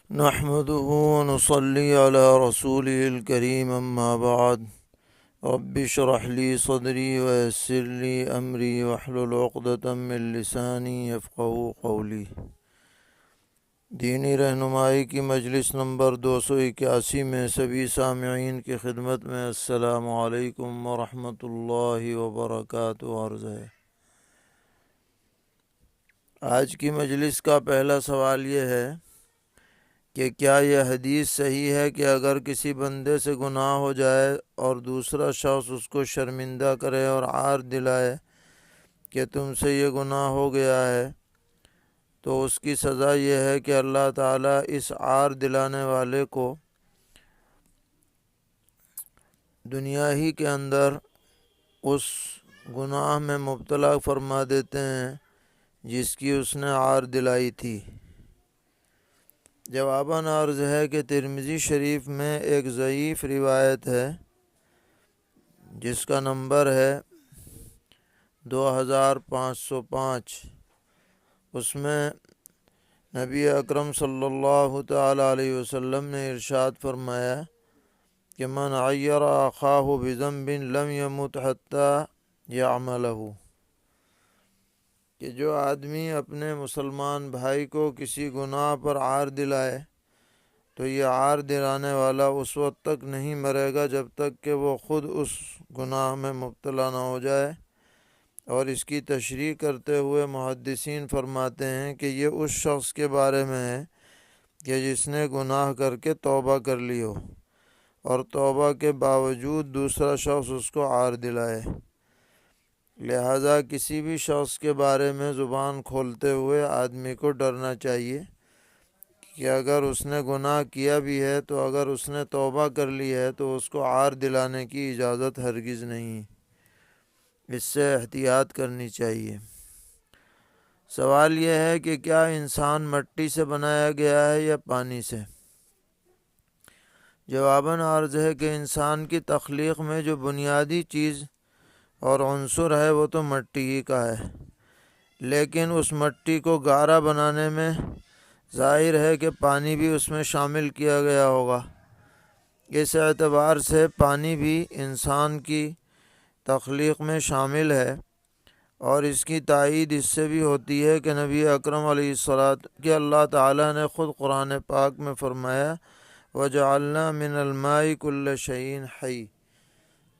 نحمده ونصلي على رسوله الكريم أما بعد رب اشرح لي صدري ويسر لي أمري واحلل عقدة من لساني يفقهوا قولي۔ دینی رہنمائی کی مجلس نمبر 281 میں سبھی سامعین کی خدمت میں السلام علیکم ورحمۃ اللہ وبرکاتہ عرض ہے۔ آج کی مجلس کا پہلا سوال یہ ہے کہ کیا یہ حدیث صحیح ہے کہ اگر کسی بندے سے گناہ ہو جائے اور دوسرا شخص اس کو شرمندہ کرے اور عار دلائے کہ تم سے یہ گناہ ہو گیا ہے، تو اس کی سزا یہ ہے کہ اللہ تعالیٰ اس عار دلانے والے کو دنیا ہی کے اندر اس گناہ میں مبتلا فرما دیتے ہیں جس کی اس نے عار دلائی تھی۔ جواباً عرض ہے کہ ترمذی شریف میں ایک ضعیف روایت ہے جس کا نمبر ہے 2505۔ اس میں نبی اکرم صلی اللہ تعالی علیہ وسلم نے ارشاد فرمایا کہ من عیر اخاہ بذنب لم یمت حتی یعملہ، کہ جو آدمی اپنے مسلمان بھائی کو کسی گناہ پر عار دلائے تو یہ عار دلانے والا اس وقت تک نہیں مرے گا جب تک کہ وہ خود اس گناہ میں مبتلا نہ ہو جائے۔ اور اس کی تشریح کرتے ہوئے محدثین فرماتے ہیں کہ یہ اس شخص کے بارے میں ہے کہ جس نے گناہ کر کے توبہ کر لی ہو اور توبہ کے باوجود دوسرا شخص اس کو عار دلائے۔ لہذا کسی بھی شخص کے بارے میں زبان کھولتے ہوئے آدمی کو ڈرنا چاہیے کہ اگر اس نے گناہ کیا بھی ہے تو اگر اس نے توبہ کر لی ہے تو اس کو عار دلانے کی اجازت ہرگز نہیں، اس سے احتیاط کرنی چاہیے۔ سوال یہ ہے کہ کیا انسان مٹی سے بنایا گیا ہے یا پانی سے؟ جواباً عرض ہے کہ انسان کی تخلیق میں جو بنیادی چیز اور عنصر ہے وہ تو مٹی ہی کا ہے، لیکن اس مٹی کو گارا بنانے میں ظاہر ہے کہ پانی بھی اس میں شامل کیا گیا ہوگا۔ اس اعتبار سے پانی بھی انسان کی تخلیق میں شامل ہے، اور اس کی تائید اس سے بھی ہوتی ہے کہ نبی اکرم علیہ الصلوۃ کہ اللہ تعالیٰ نے خود قرآن پاک میں فرمایا وَجَعَلْنَا مِنَ الْمَاءِ كُلَّ شَيْءٍ حَيٍّ،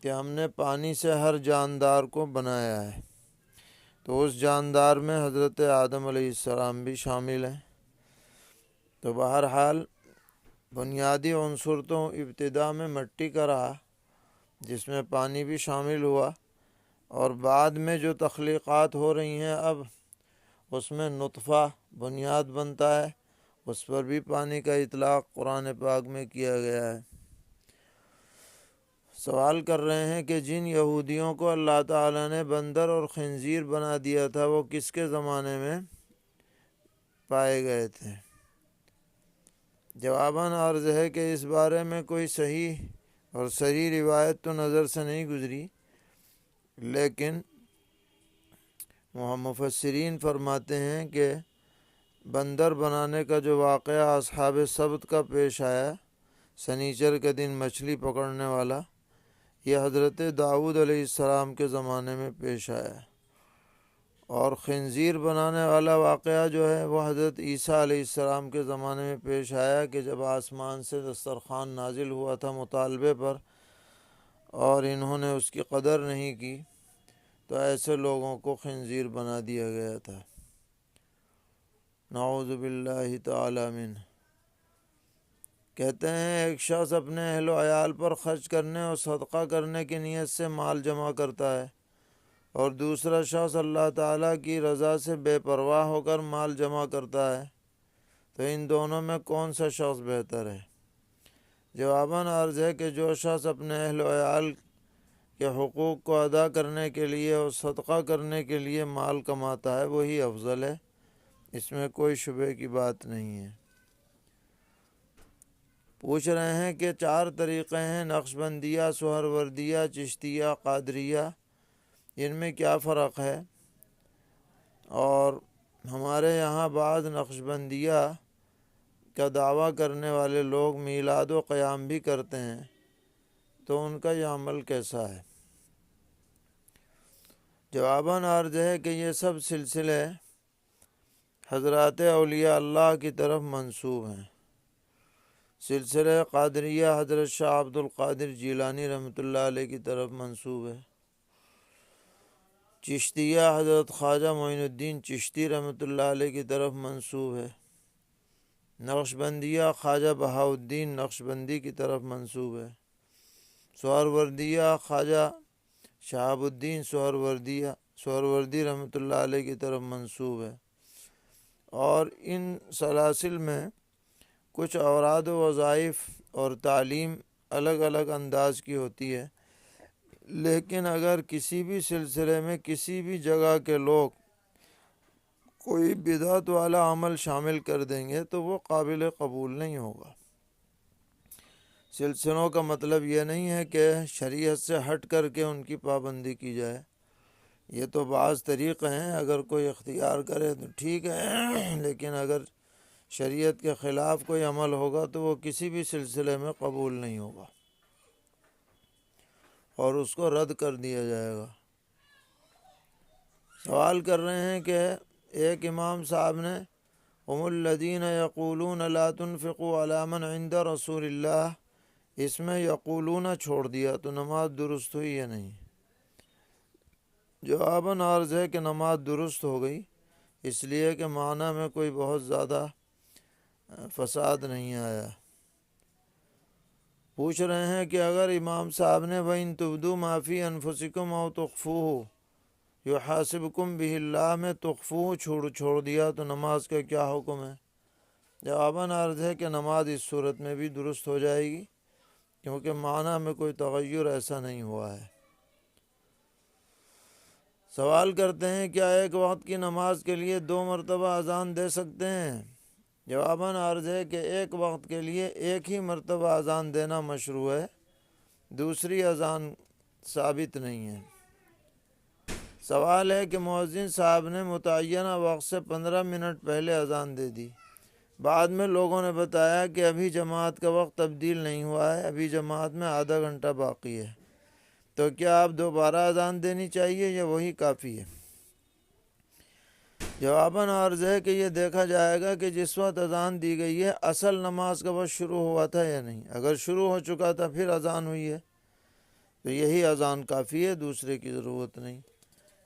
کہ ہم نے پانی سے ہر جاندار کو بنایا ہے۔ تو اس جاندار میں حضرت آدم علیہ السلام بھی شامل ہیں۔ تو بہرحال بنیادی عنصر تو ابتدا میں مٹی کا رہا جس میں پانی بھی شامل ہوا، اور بعد میں جو تخلیقات ہو رہی ہیں اب اس میں نطفہ بنیاد بنتا ہے، اس پر بھی پانی کا اطلاق قرآن پاک میں کیا گیا ہے۔ سوال کر رہے ہیں کہ جن یہودیوں کو اللہ تعالیٰ نے بندر اور خنزیر بنا دیا تھا وہ کس کے زمانے میں پائے گئے تھے؟ جواباً عرض ہے کہ اس بارے میں کوئی صحیح اور صریح روایت تو نظر سے نہیں گزری، لیکن مفسرین فرماتے ہیں کہ بندر بنانے کا جو واقعہ اصحاب سبت کا پیش آیا، سنیچر کے دن مچھلی پکڑنے والا، یہ حضرت داؤد علیہ السلام کے زمانے میں پیش آیا، اور خنزیر بنانے والا واقعہ جو ہے وہ حضرت عیسیٰ علیہ السلام کے زمانے میں پیش آیا کہ جب آسمان سے دسترخوان نازل ہوا تھا مطالبے پر اور انہوں نے اس کی قدر نہیں کی تو ایسے لوگوں کو خنزیر بنا دیا گیا تھا، نعوذ باللہ تعالی منہ۔ کہتے ہیں ایک شخص اپنے اہل و عیال پر خرچ کرنے اور صدقہ کرنے کی نیت سے مال جمع کرتا ہے، اور دوسرا شخص اللہ تعالیٰ کی رضا سے بے پرواہ ہو کر مال جمع کرتا ہے، تو ان دونوں میں کون سا شخص بہتر ہے؟ جواباً عرض ہے کہ جو شخص اپنے اہل و عیال کے حقوق کو ادا کرنے کے لیے اور صدقہ کرنے کے لیے مال کماتا ہے وہی افضل ہے، اس میں کوئی شبہ کی بات نہیں ہے۔ پوچھ رہے ہیں کہ 4 طریقے ہیں، نقشبندیہ، سہروردیہ، چشتیہ، قادریہ، ان میں کیا فرق ہے؟ اور ہمارے یہاں بعض نقشبندیہ کا دعویٰ کرنے والے لوگ میلاد و قیام بھی کرتے ہیں تو ان کا یہ عمل کیسا ہے؟ جواباً عرض ہے کہ یہ سب سلسلے حضرات اولیاء اللہ کی طرف منسوب ہیں۔ سلسلہ قادریہ حضرت شاہ عبد القادر جیلانی رحمۃ اللہ علیہ کی طرف منسوب ہے۔ چشتیہ حضرت خواجہ معین الدین چشتی رحمۃ اللہ علیہ کی طرف منسوب ہے۔ نقشبندیہ خواجہ بہاؤالدین نقشبندی کی طرف منسوب ہے۔ سہروردیہ خواجہ شہاب الدین سہروردی رحمۃ اللہ علیہ کی طرف منسوب ہے۔ اور ان سلاسل میں کچھ اوراد و وظائف اور تعلیم الگ الگ انداز کی ہوتی ہے، لیکن اگر کسی بھی سلسلے میں کسی بھی جگہ کے لوگ کوئی بدعت والا عمل شامل کر دیں گے تو وہ قابل قبول نہیں ہوگا۔ سلسلوں کا مطلب یہ نہیں ہے کہ شریعت سے ہٹ کر کے ان کی پابندی کی جائے، یہ تو بعض طریقے ہیں، اگر کوئی اختیار کرے تو ٹھیک ہے، لیکن اگر شریعت کے خلاف کوئی عمل ہوگا تو وہ کسی بھی سلسلے میں قبول نہیں ہوگا اور اس کو رد کر دیا جائے گا۔ سوال کر رہے ہیں کہ ایک امام صاحب نے هم الذین یقولون لا تنفقوا علی من عند رسول اللہ، اس میں یقولون چھوڑ دیا تو نماز درست ہوئی یا نہیں؟ جواباً عرض ہے کہ نماز درست ہو گئی، اس لیے کہ معنی میں کوئی بہت زیادہ فساد نہیں آیا۔ پوچھ رہے ہیں کہ اگر امام صاحب نے وَإِن تُبْدُوا مَا فِي أَنفُسِكُمْ أَوْ تُخْفُوهُ يُحَاسِبْكُمْ بِهِ اللَّهُ میں تخفوہ چھوڑ دیا تو نماز کا کیا حکم ہے؟ جواباً عرض ہے کہ نماز اس صورت میں بھی درست ہو جائے گی، کیونکہ معنی میں کوئی تغیر ایسا نہیں ہوا ہے۔ سوال کرتے ہیں کیا ایک وقت کی نماز کے لیے 2 مرتبہ اذان دے سکتے ہیں؟ جواباً عرض ہے کہ ایک وقت کے لیے ایک ہی مرتبہ اذان دینا مشروع ہے، دوسری اذان ثابت نہیں ہے۔ سوال ہے کہ مؤذن صاحب نے متعینہ وقت سے 15 منٹ پہلے اذان دے دی، بعد میں لوگوں نے بتایا کہ ابھی جماعت کا وقت تبدیل نہیں ہوا ہے، ابھی جماعت میں آدھا گھنٹہ باقی ہے، تو کیا آپ دوبارہ اذان دینی چاہیے یا وہی کافی ہے؟ جواباً عرض ہے کہ یہ دیکھا جائے گا کہ جس وقت اذان دی گئی ہے اصل نماز کا وقت شروع ہوا تھا یا نہیں۔ اگر شروع ہو چکا تھا پھر اذان ہوئی ہے تو یہی اذان کافی ہے، دوسرے کی ضرورت نہیں۔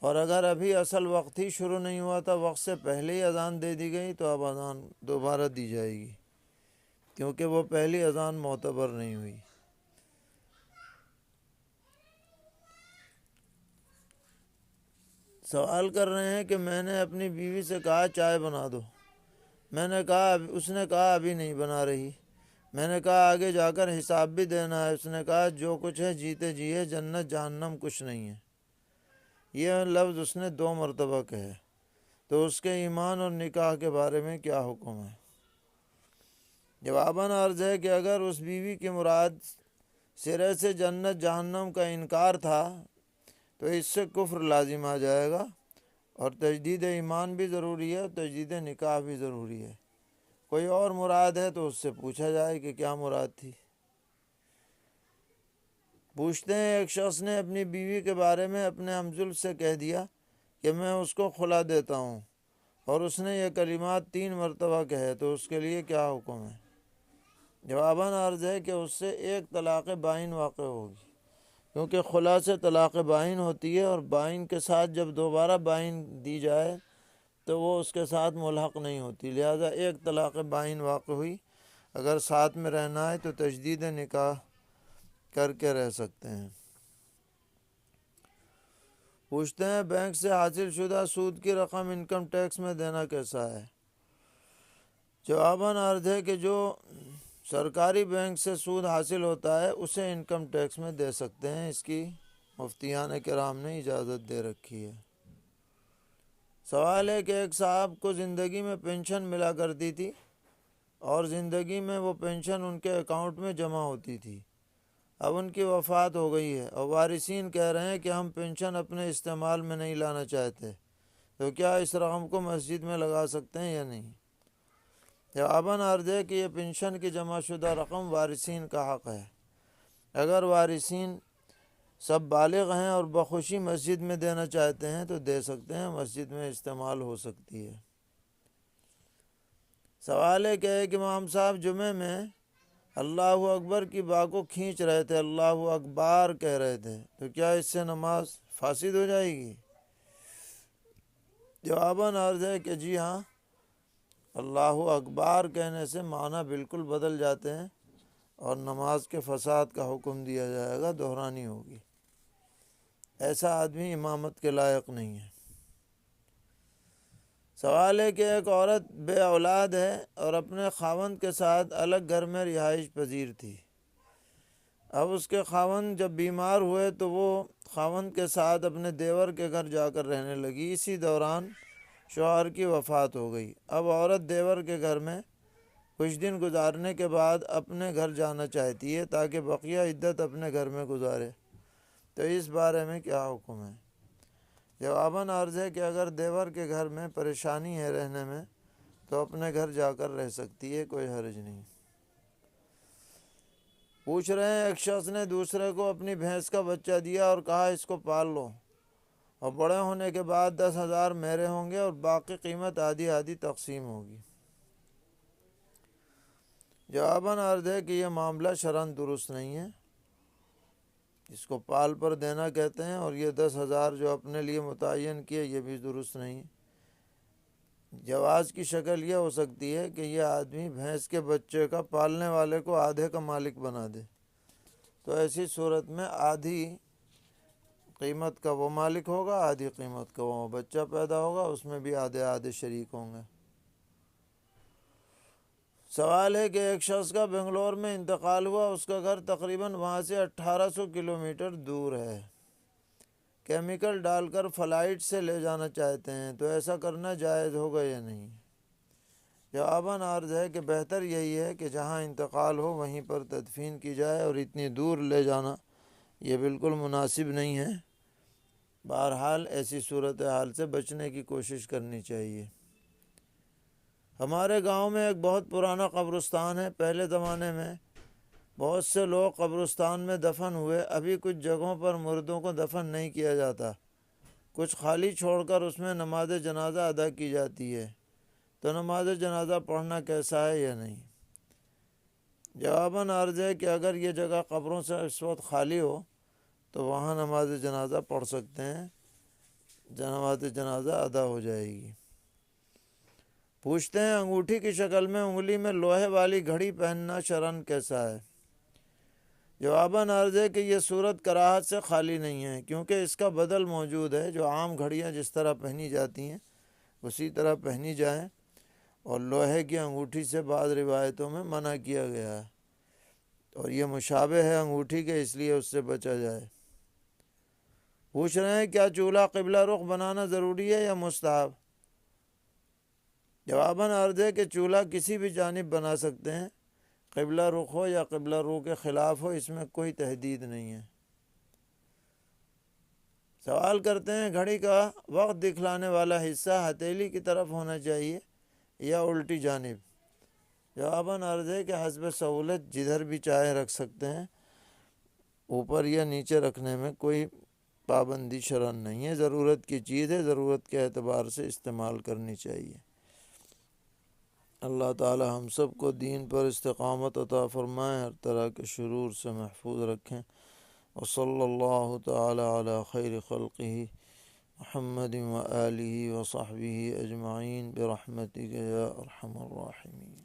اور اگر ابھی اصل وقت ہی شروع نہیں ہوا تھا، وقت سے پہلے ہی اذان دے دی گئی، تو اب اذان دوبارہ دی جائے گی، کیونکہ وہ پہلی اذان معتبر نہیں ہوئی۔ سوال کر رہے ہیں کہ میں نے اپنی بیوی سے کہا چائے بنا دو، اس نے کہا ابھی نہیں بنا رہی۔ میں نے کہا آگے جا کر حساب بھی دینا ہے، اس نے کہا جو کچھ ہے جیتے جی ہے، جنت جہنم کچھ نہیں ہے۔ یہ لفظ اس نے 2 مرتبہ کہے، تو اس کے ایمان اور نکاح کے بارے میں کیا حکم ہے؟ جواباً عرض ہے کہ اگر اس بیوی کی مراد سرے سے جنت جہنم کا انکار تھا تو اس سے کفر لازم آ جائے گا، اور تجدید ایمان بھی ضروری ہے اور تجدید نکاح بھی ضروری ہے۔ کوئی اور مراد ہے تو اس سے پوچھا جائے کہ کیا مراد تھی۔ پوچھتے ہیں ایک شخص نے اپنی بیوی کے بارے میں اپنے ہمزل سے کہہ دیا کہ میں اس کو خلا دیتا ہوں، اور اس نے یہ کلمات 3 مرتبہ کہے، تو اس کے لیے کیا حکم ہے؟ جواباً عرض ہے کہ اس سے ایک طلاق بائن واقع ہوگی، کیونکہ خلا سے طلاق بائن ہوتی ہے، اور بائن کے ساتھ جب دوبارہ بائن دی جائے تو وہ اس کے ساتھ ملحق نہیں ہوتی، لہذا ایک طلاق بائن واقع ہوئی۔ اگر ساتھ میں رہنا ہے تو تجدید نکاح کر کے رہ سکتے ہیں۔ پوچھتے ہیں بینک سے حاصل شدہ سود کی رقم انکم ٹیکس میں دینا کیسا ہے؟ جواباً عرض ہے کہ جو سرکاری بینک سے سود حاصل ہوتا ہے اسے انکم ٹیکس میں دے سکتے ہیں، اس کی مفتیان کرام نے اجازت دے رکھی ہے۔ سوال ہے کہ ایک صاحب کو زندگی میں پینشن ملا کرتی تھی، اور زندگی میں وہ پینشن ان کے اکاؤنٹ میں جمع ہوتی تھی، اب ان کی وفات ہو گئی ہے اور وارثین کہہ رہے ہیں کہ ہم پینشن اپنے استعمال میں نہیں لانا چاہتے، تو کیا اس رقم کو مسجد میں لگا سکتے ہیں یا نہیں؟ جواباً عرض ہے کہ یہ پنشن کی جمع شدہ رقم وارثین کا حق ہے۔ اگر وارثین سب بالغ ہیں اور بخوشی مسجد میں دینا چاہتے ہیں تو دے سکتے ہیں، مسجد میں استعمال ہو سکتی ہے۔ سوال ہے کہ امام صاحب جمعے میں اللہ اکبر کی با کو کھینچ رہے تھے، اللہ اکبر کہہ رہے تھے، تو کیا اس سے نماز فاسد ہو جائے گی؟ جواباً عرض ہے کہ جی ہاں، اللہ اکبر کہنے سے معنی بالکل بدل جاتے ہیں اور نماز کے فساد کا حکم دیا جائے گا، دہرانی ہوگی۔ ایسا آدمی امامت کے لائق نہیں ہے۔ سوال ہے کہ ایک عورت بے اولاد ہے اور اپنے خاوند کے ساتھ الگ گھر میں رہائش پذیر تھی۔ اب اس کے خاوند جب بیمار ہوئے تو وہ خاوند کے ساتھ اپنے دیور کے گھر جا کر رہنے لگی۔ اسی دوران شوہر کی وفات ہو گئی۔ اب عورت دیور کے گھر میں کچھ دن گزارنے کے بعد اپنے گھر جانا چاہتی ہے تاکہ بقیہ عدت اپنے گھر میں گزارے، تو اس بارے میں کیا حکم ہے؟ جواباً عرض ہے کہ اگر دیور کے گھر میں پریشانی ہے رہنے میں تو اپنے گھر جا کر رہ سکتی ہے، کوئی حرج نہیں۔ پوچھ رہے ہیں ایک شخص نے دوسرے کو اپنی بھینس کا بچہ دیا اور کہا اس کو پال لو اور بڑے ہونے کے بعد 10,000 میرے ہوں گے اور باقی قیمت آدھی آدھی تقسیم ہوگی۔ جواباً عرض ہے کہ یہ معاملہ شرعاً درست نہیں ہے، اس کو پال پر دینا کہتے ہیں، اور یہ 10,000 جو اپنے لیے متعین کیے یہ بھی درست نہیں۔ جواز کی شکل یہ ہو سکتی ہے کہ یہ آدمی بھینس کے بچے کا پالنے والے کو آدھے کا مالک بنا دے، تو ایسی صورت میں آدھی قیمت کا وہ مالک ہوگا، آدھی قیمت کا وہ بچہ پیدا ہوگا، اس میں بھی آدھے آدھے شریک ہوں گے۔ سوال ہے کہ ایک شخص کا بنگلور میں انتقال ہوا، اس کا گھر تقریباً وہاں سے 1800 کلومیٹر دور ہے، کیمیکل ڈال کر فلائٹ سے لے جانا چاہتے ہیں، تو ایسا کرنا جائز ہوگا یا نہیں؟ جواباً عرض ہے کہ بہتر یہی ہے کہ جہاں انتقال ہو وہیں پر تدفین کی جائے، اور اتنی دور لے جانا یہ بالکل مناسب نہیں ہے۔ بہرحال ایسی صورتحال سے بچنے کی کوشش کرنی چاہیے۔ ہمارے گاؤں میں ایک بہت پرانا قبرستان ہے۔ پہلے زمانے میں بہت سے لوگ قبرستان میں دفن ہوئے۔ ابھی کچھ جگہوں پر مردوں کو دفن نہیں کیا جاتا، کچھ خالی چھوڑ کر اس میں نماز جنازہ ادا کی جاتی ہے، تو نماز جنازہ پڑھنا کیسا ہے یا نہیں؟ جواباً عرض ہے کہ اگر یہ جگہ قبروں سے اس وقت خالی ہو تو وہاں نماز جنازہ پڑھ سکتے ہیں، نماز جنازہ ادا ہو جائے گی۔ پوچھتے ہیں انگوٹھی کی شکل میں انگلی میں لوہے والی گھڑی پہننا شرعاً کیسا ہے؟ جواباً عرض ہے کہ یہ صورت کراہت سے خالی نہیں ہے، کیونکہ اس کا بدل موجود ہے۔ جو عام گھڑیاں جس طرح پہنی جاتی ہیں اسی طرح پہنی جائیں، اور لوہے کی انگوٹھی سے بعض روایتوں میں منع کیا گیا ہے، اور یہ مشابہ ہے انگوٹھی کے، اس لیے اس سے بچا جائے۔ پوچھ رہے ہیں کیا چولہا قبلہ رخ بنانا ضروری ہے یا مستحب؟ جواباً عرض ہے کہ چولہا کسی بھی جانب بنا سکتے ہیں، قبلہ رخ ہو یا قبلہ رخ کے خلاف ہو، اس میں کوئی تحدید نہیں ہے۔ سوال کرتے ہیں گھڑی کا وقت دکھلانے والا حصہ ہتھیلی کی طرف ہونا چاہیے یا الٹی جانب؟ جواباً عرض ہے کہ حسب سہولت جدھر بھی چاہے رکھ سکتے ہیں، اوپر یا نیچے رکھنے میں کوئی پابندی شرعاً نہیں ہے۔ ضرورت کی چیز ہے، ضرورت کے اعتبار سے استعمال کرنی چاہیے۔ اللہ تعالی ہم سب کو دین پر استقامت عطا فرمائے، ہر طرح کے شرور سے محفوظ رکھیں۔ وصلی اللہ تعالی علی خیر خلقہ محمد و آلہ و صحبہ اجمعین برحمتک یا ارحم الراحمین۔